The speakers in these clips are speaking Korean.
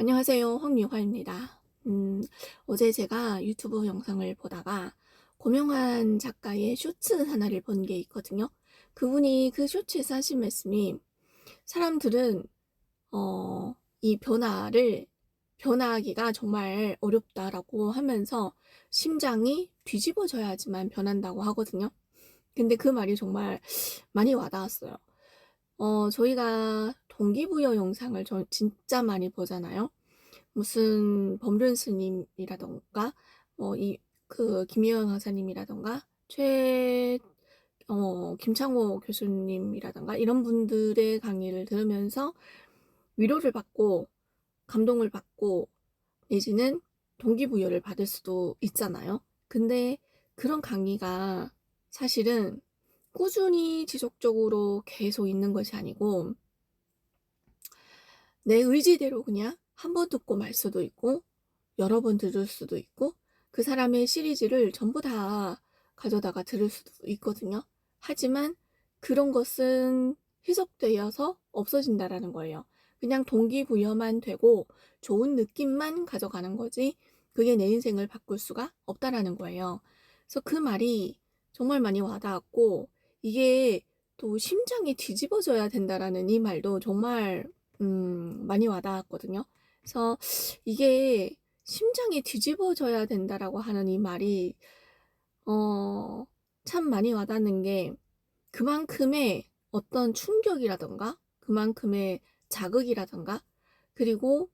안녕하세요. 황미화입니다. 어제 제가 유튜브 영상을 보다가 고명환 작가의 쇼츠 하나를 본 게 있거든요. 그분이 그 쇼츠에서 하신 말씀이 사람들은 이 변화하기가 정말 어렵다라고 하면서 심장이 뒤집어져야지만 변한다고 하거든요. 근데 그 말이 정말 많이 와닿았어요. 저희가 동기부여 영상을 진짜 많이 보잖아요. 무슨 범륜 스님이라던가 김희영 강사님이라던가 김창호 교수님이라던가 이런 분들의 강의를 들으면서 위로를 받고 감동을 받고 내지는 동기부여를 받을 수도 있잖아요. 근데 그런 강의가 사실은 꾸준히 지속적으로 계속 있는 것이 아니고 내 의지대로 그냥 한 번 듣고 말 수도 있고 여러 번 들을 수도 있고 그 사람의 시리즈를 전부 다 가져다가 들을 수도 있거든요. 하지만 그런 것은 희석되어서 없어진다라는 거예요. 그냥 동기부여만 되고 좋은 느낌만 가져가는 거지 그게 내 인생을 바꿀 수가 없다라는 거예요. 그래서 그 말이 정말 많이 와닿았고 이게 또 심장이 뒤집어져야 된다라는 이 말도 정말 많이 와닿았거든요. 그래서 이게 심장이 뒤집어져야 된다라고 하는 이 말이 참 많이 와닿는 게 그만큼의 어떤 충격이라던가 그만큼의 자극이라던가 그리고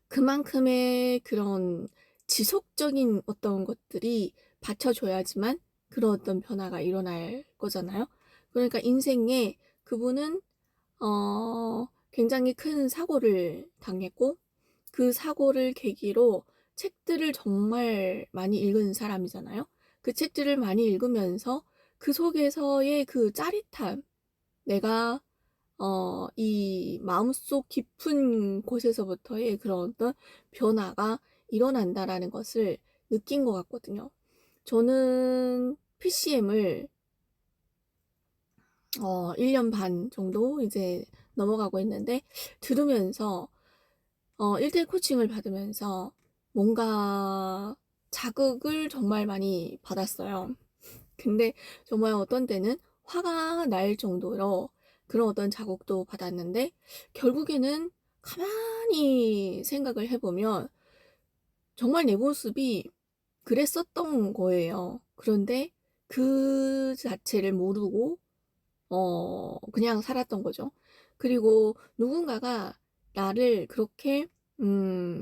그만큼의 그런 지속적인 어떤 것들이 받쳐줘야지만 그런 어떤 변화가 일어날 거잖아요. 그러니까 인생에 그분은 굉장히 큰 사고를 당했고 그 사고를 계기로 책들을 정말 많이 읽은 사람이잖아요. 그 책들을 많이 읽으면서 그 속에서의 그 짜릿함, 내가 이 마음속 깊은 곳에서부터의 그런 어떤 변화가 일어난다라는 것을 느낀 것 같거든요. 저는 PCM을 1년 반 정도 이제 넘어가고 있는데 들으면서 1대1 코칭을 받으면서 뭔가 자극을 정말 많이 받았어요. 근데 정말 어떤 때는 화가 날 정도로 그런 어떤 자극도 받았는데 결국에는 가만히 생각을 해보면 정말 내 모습이 그랬었던 거예요. 그런데 그 자체를 모르고 그냥 살았던 거죠. 그리고 누군가가 나를 그렇게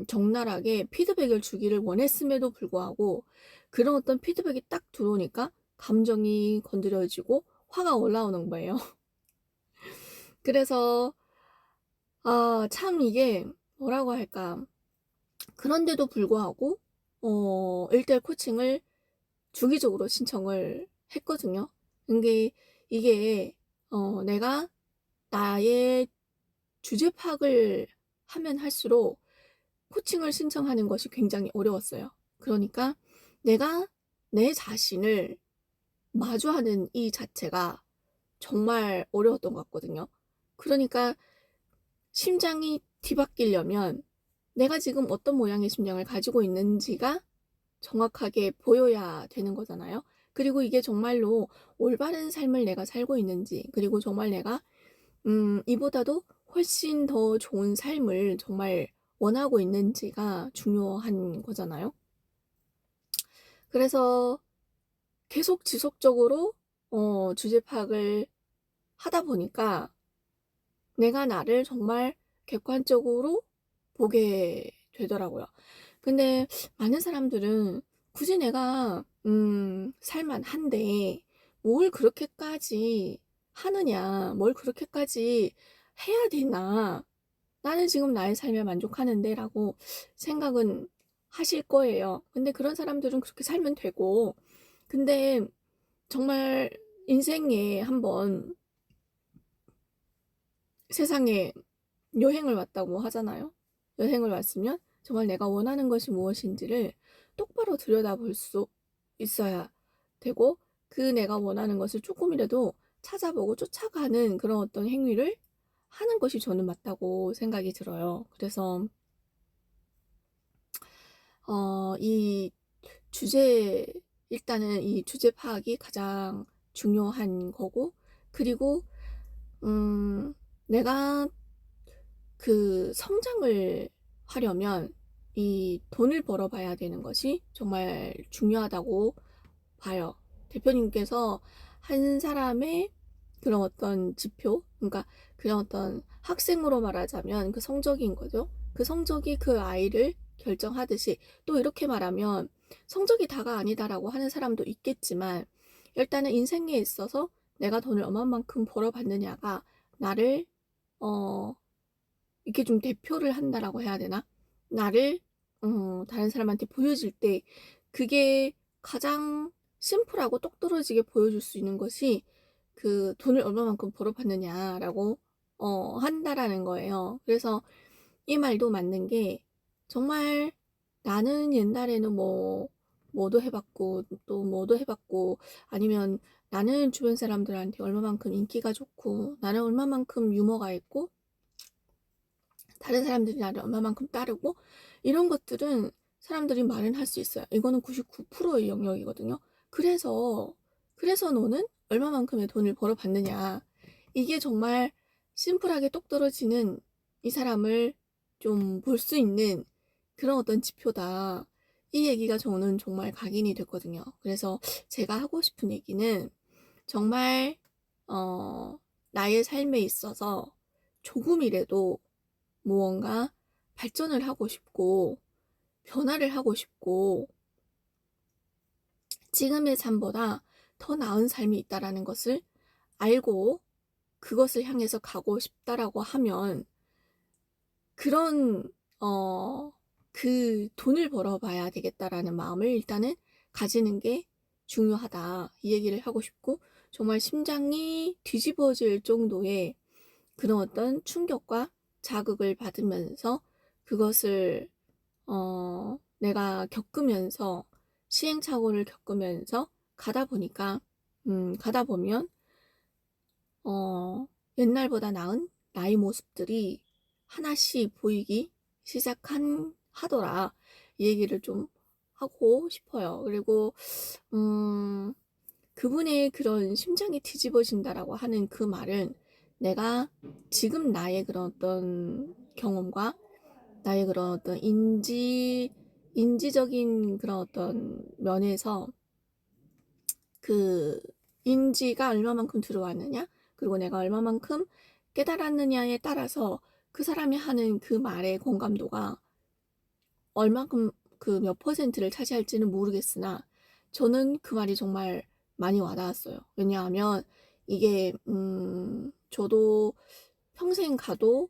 적나라하게 피드백을 주기를 원했음에도 불구하고 그런 어떤 피드백이 딱 들어오니까 감정이 건드려지고 화가 올라오는 거예요. 그래서 참 이게 뭐라고 할까? 그런데도 불구하고 1대1 코칭을 주기적으로 신청을 했거든요. 근데 이게 내가 나의 주제 파악을 하면 할수록 코칭을 신청하는 것이 굉장히 어려웠어요. 그러니까 내가 내 자신을 마주하는 이 자체가 정말 어려웠던 것 같거든요. 그러니까 심장이 뒤바뀌려면 내가 지금 어떤 모양의 심장을 가지고 있는지가 정확하게 보여야 되는 거잖아요. 그리고 이게 정말로 올바른 삶을 내가 살고 있는지, 그리고 정말 내가 이보다도 훨씬 더 좋은 삶을 정말 원하고 있는지가 중요한 거잖아요. 그래서 계속 지속적으로 주제 파악을 하다 보니까 내가 나를 정말 객관적으로 보게 되더라고요. 근데 많은 사람들은 굳이 내가 살만한데 뭘 그렇게까지 하느냐, 뭘 그렇게까지 해야 되나, 나는 지금 나의 삶에 만족하는데 라고 생각은 하실 거예요. 근데 그런 사람들은 그렇게 살면 되고, 근데 정말 인생에 한번 세상에 여행을 왔다고 하잖아요. 여행을 왔으면 정말 내가 원하는 것이 무엇인지를 똑바로 들여다볼 수 있어야 되고 그 내가 원하는 것을 조금이라도 찾아보고 쫓아가는 그런 어떤 행위를 하는 것이 저는 맞다고 생각이 들어요. 그래서 이 주제 일단은 이 주제 파악이 가장 중요한 거고, 그리고 내가 그 성장을 하려면 이 돈을 벌어봐야 되는 것이 정말 중요하다고 봐요. 대표님께서 한 사람의 그런 어떤 지표, 그러니까 그런 어떤 학생으로 말하자면 그 성적인 거죠. 그 성적이 그 아이를 결정하듯이, 또 이렇게 말하면 성적이 다가 아니다라고 하는 사람도 있겠지만, 일단은 인생에 있어서 내가 돈을 얼마만큼 벌어봤느냐가 나를 이렇게 좀 대표를 한다라고 해야 되나? 나를 다른 사람한테 보여줄 때 그게 가장 심플하고 똑 떨어지게 보여줄 수 있는 것이 그 돈을 얼마만큼 벌어봤느냐라고 한다라는 거예요. 그래서 이 말도 맞는 게, 정말 나는 옛날에는 뭐도 해봤고 또 뭐도 해봤고, 아니면 나는 주변 사람들한테 얼마만큼 인기가 좋고, 나는 얼마만큼 유머가 있고, 다른 사람들이 나를 얼마만큼 따르고, 이런 것들은 사람들이 말은 할 수 있어요. 이거는 99%의 영역이거든요. 그래서 너는 얼마만큼의 돈을 벌어봤느냐. 이게 정말 심플하게 똑 떨어지는 이 사람을 좀 볼 수 있는 그런 어떤 지표다. 이 얘기가 저는 정말 각인이 됐거든요. 그래서 제가 하고 싶은 얘기는, 정말 나의 삶에 있어서 조금이라도 무언가 발전을 하고 싶고, 변화를 하고 싶고, 지금의 삶보다 더 나은 삶이 있다라는 것을 알고 그것을 향해서 가고 싶다라고 하면, 그런 그 돈을 벌어봐야 되겠다라는 마음을 일단은 가지는 게 중요하다, 이 얘기를 하고 싶고, 정말 심장이 뒤집어질 정도의 그런 어떤 충격과 자극을 받으면서 그것을 내가 겪으면서, 시행착오를 겪으면서 가다 보면 옛날보다 나은 나의 모습들이 하나씩 보이기 하더라, 이 얘기를 좀 하고 싶어요. 그리고 그분의 그런 심장이 뒤집어진다라고 하는 그 말은, 내가 지금 나의 그런 어떤 경험과 나의 그런 어떤 인지적인 그런 어떤 면에서 그 인지가 얼마만큼 들어왔느냐, 그리고 내가 얼마만큼 깨달았느냐에 따라서 그 사람이 하는 그 말의 공감도가 얼마큼 그 몇 퍼센트를 차지할지는 모르겠으나, 저는 그 말이 정말 많이 와닿았어요. 왜냐하면 이게 저도 평생 가도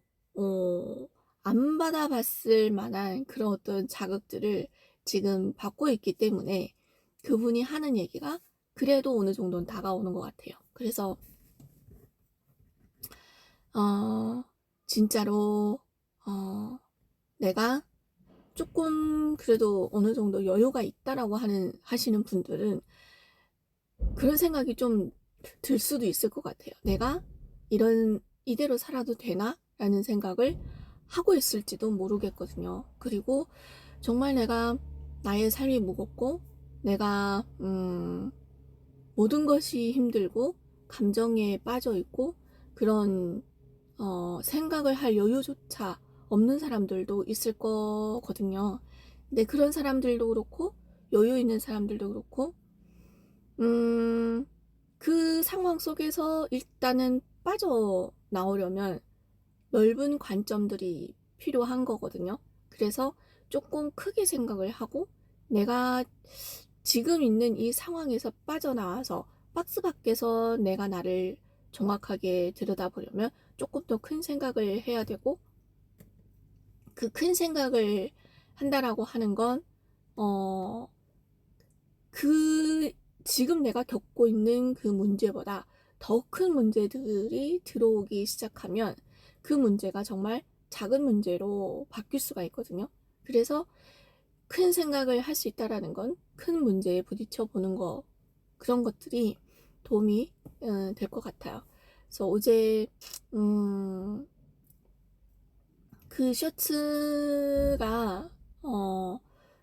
안 받아봤을 만한 그런 어떤 자극들을 지금 받고 있기 때문에, 그분이 하는 얘기가 그래도 어느 정도는 다가오는 것 같아요. 그래서 진짜로 내가 조금 그래도 어느 정도 여유가 있다라고 하시는 분들은 그런 생각이 좀 들 수도 있을 것 같아요. 내가 이대로 살아도 되나? 라는 생각을 하고 있을지도 모르겠거든요. 그리고 정말 내가 나의 삶이 무겁고, 내가 모든 것이 힘들고 감정에 빠져 있고, 그런 생각을 할 여유조차 없는 사람들도 있을 거거든요. 근데 그런 사람들도 그렇고, 여유 있는 사람들도 그렇고, 그 상황 속에서 일단은 빠져나오려면 넓은 관점들이 필요한 거거든요. 그래서 조금 크게 생각을 하고, 내가 지금 있는 이 상황에서 빠져나와서 박스 밖에서 내가 나를 정확하게 들여다보려면 조금 더 큰 생각을 해야 되고, 그 큰 생각을 한다라고 하는 건 그 지금 내가 겪고 있는 그 문제보다 더 큰 문제들이 들어오기 시작하면 그 문제가 정말 작은 문제로 바뀔 수가 있거든요. 그래서 큰 생각을 할 수 있다라는 건 큰 문제에 부딪혀 보는 거, 그런 것들이 도움이 될 것 같아요. 그래서 어제 그 셔츠가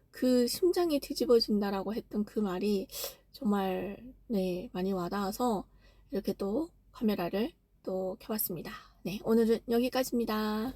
그 심장이 뒤집어진다라고 했던 그 말이 정말 네, 많이 와닿아서 이렇게 또 카메라를 또 켜봤습니다. 네, 오늘은 여기까지입니다.